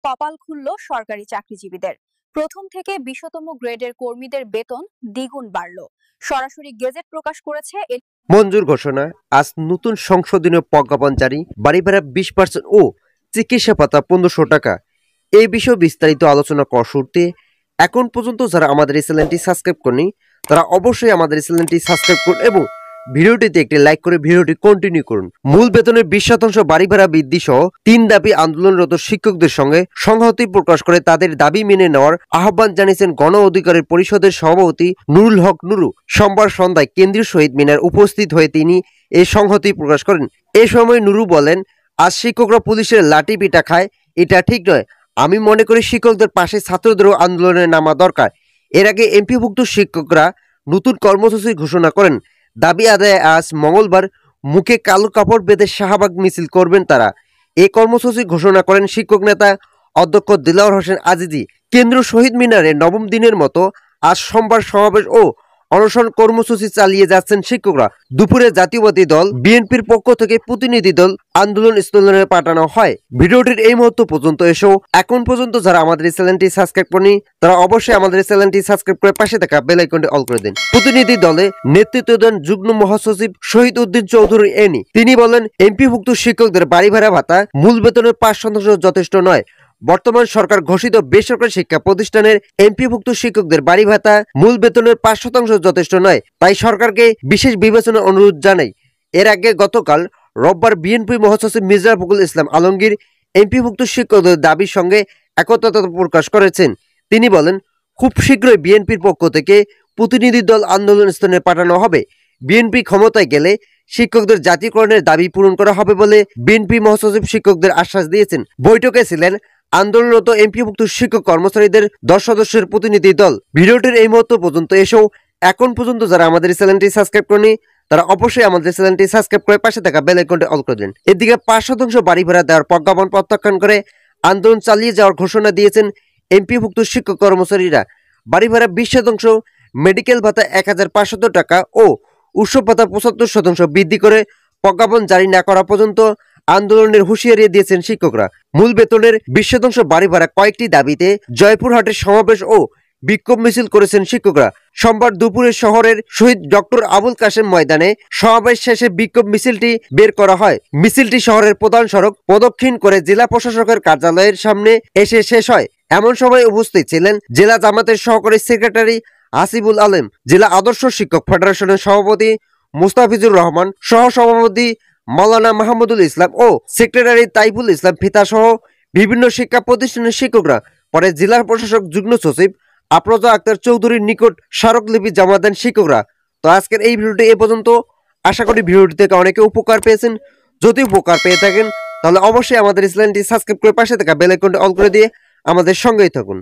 কপাল খুলল সরকারি চাকরিজীবীদের। প্রথম থেকে 20তম গ্রেডের কর্মীদের বেতন দ্বিগুণ বাড়ল। সরাসরি গেজেট প্রকাশ করেছে মঞ্জুর ঘোষণা। আজ নতুন সংশোধনীয় প্রজ্ঞাপন জারি। বাড়ি ভাড়া 20% ও চিকিৎসা ভাতা 1500 টাকা। এই বিষয়ে বিস্তারিত আলোচনা করার শুরুতে এখন পর্যন্ত যারা আমাদের এই চ্যানেলটি সাবস্ক্রাইব করেনি তারা অবশ্যই আমাদের এই চ্যানেলটি সাবস্ক্রাইব করুন এবং ভিডিওটিতে একটি লাইক করে ভিডিওটি কন্টিনিউ করুন। মূল বেতনের 20% বাড়ি ভাড়া বৃদ্ধি সহ 3 দাবি আন্দোলনরত শিক্ষকদের সঙ্গে সংহতি প্রকাশ করে তাদের দাবি মেনে নেওয়ার আহ্বান জানিয়েছেন গণ অধিকার পরিষদের সভাপতি নুরুল হক নুরু। সোমবার সন্ধ্যায় কেন্দ্রীয় শহীদ মিনার উপস্থিত হয়ে তিনি এই সংহতি প্রকাশ করেন। এ সময় নুরু বলেন, আজ শিক্ষকরা পুলিশের লাঠি পিটা খায়, এটা ঠিক নয়। আমি মনে করি শিক্ষকদের পাশে ছাত্রদেরও আন্দোলনে নামা দরকার। এর আগে এমপিভুক্ত শিক্ষকরা নতুন কর্মসূচি ঘোষণা করেন। দাবি আদায়ে আজ মঙ্গলবার মুখে কালো কাপড় বেঁধে শাহবাগ মিছিল করবেন তারা। এই কর্মসূচি ঘোষণা করেন শিক্ষক নেতা অধ্যক্ষ দিলাওয়ার হোসেন আজিজি। কেন্দ্রীয় শহীদ মিনারে নবম দিনের মতো আজ সোমবার সমাবেশ ও অনশন কর্মসূচি চালিয়ে যাচ্ছেন শিক্ষকরা। দুপুরে জাতীয়বাদী দল বিএনপির পক্ষ থেকে প্রতিনিধি দল আন্দোলন স্থলে পাঠানো হয়। ভিডিওটির এই মুহূর্ত পর্যন্ত এসেও এখন পর্যন্ত যারা আমাদের এই চ্যানেলটি সাবস্ক্রাইব করেনি তারা অবশ্যই আমাদের এই চ্যানেলটি সাবস্ক্রাইব করে পাশে থাকা বেল আইকনটি অল করে দিন। প্রতিনিধি দলে নেতৃত্ব দেন যুগ্ম মহাসচিব শহীদ উদ্দিন চৌধুরী এনি। তিনি বলেন, এমপিভুক্ত শিক্ষকদের বাড়ি ভাড়া ভাতা মূল বেতনের 5% যথেষ্ট নয়। বর্তমান সরকার ঘোষিত বেসরকারি শিক্ষা প্রতিষ্ঠানের এমপিভুক্ত শিক্ষকদের বাড়ি ভাতা মূল বেতনের 5% যথেষ্ট নয়, তাই সরকারকে বিশেষ বিবেচনার অনুরোধ জানাই। এর আগে গতকাল রোববার বিএনপি মহাসচিব মির্জা ফখরুল ইসলাম আলমগীর এমপিভুক্ত শিক্ষকদের দাবির সঙ্গে একতা প্রকাশ করেছেন। তিনি বলেন, খুব শীঘ্রই বিএনপির পক্ষ থেকে প্রতিনিধি দল আন্দোলন স্থানে পাঠানো হবে। বিএনপি ক্ষমতায় গেলে শিক্ষকদের জাতীয়করণের দাবি পূরণ করা হবে বলে বিএনপি মহাসচিব শিক্ষকদের আশ্বাস দিয়েছেন। বৈঠকে ছিলেন আন্দোলনরত এমপিভুক্ত শিক্ষক কর্মচারীদের 10 সদস্যের প্রতিনিধি দল। ভিডিওটির এই মুহূর্ত পর্যন্ত এসেও এখন পর্যন্ত যারা আমাদের চ্যানেলটি সাবস্ক্রাইব করেনি তারা অবশ্যই আমাদের চ্যানেলটি সাবস্ক্রাইব করে পাশে থাকা বেল আইকনটি অল করে দিন। এদিকে 5% বাড়ি ভাড়া দেওয়ার প্রজ্ঞাপন প্রত্যাখ্যান করে আন্দোলন চালিয়ে যাওয়ার ঘোষণা দিয়েছেন এমপিভুক্ত শিক্ষক কর্মচারীরা। বাড়ি ভাড়া 20%, মেডিকেল ভাতা 1500 টাকা ও উৎসব ভাতা 75% বৃদ্ধি করে প্রজ্ঞাপন জারি না করা পর্যন্ত আন্দোলনের হুঁশিয়ারি দিয়েছেন শিক্ষকরা। মূল বেতনের 20% বাড়ি ভাড়া কয়েকটি দাবিতে জয়পুরহাটের সমাবেশ ও বিক্ষোভ মিছিল করেছেন শিক্ষকরা। সোমবার দুপুরে শহরের শহীদ ডক্টর আবুল কাশেম ময়দানে সমাবেশ শেষে বিক্ষোভ মিছিলটি বের করা হয়। মিছিলটি শহরের প্রধান সড়ক প্রদক্ষিণ করে জেলা প্রশাসকের কার্যালয়ের সামনে এসে শেষ হয়। এমন সময় উপস্থিত ছিলেন জেলা জামাতের সহকারী সেক্রেটারি আসিফুল আলম, জেলা আদর্শ শিক্ষক ফেডারেশনের সভাপতি মুস্তাফিজুর রহমান, সহ সভাপতি মাওলানা মাহমুদুল ইসলাম ও সেক্রেটারি তাইফুল ইসলাম ফিতা সহ বিভিন্ন শিক্ষা প্রতিষ্ঠানের শিক্ষকরা পরে জেলা প্রশাসক যুগ্ম সচিব আফরোজা আক্তার চৌধুরীর নিকট স্মারকলিপি জমা দেন শিক্ষকরা। তো আজকের এই ভিডিওটি এ পর্যন্ত। আশা করি ভিডিওটি থেকে অনেকে উপকার পেয়েছেন। যদি উপকার পেয়ে থাকেন তাহলে অবশ্যই আমাদের চ্যানেলটি সাবস্ক্রাইব করে পাশে থাকা বেল আইকনটি অল করে দিয়ে আমাদের সঙ্গেই থাকুন।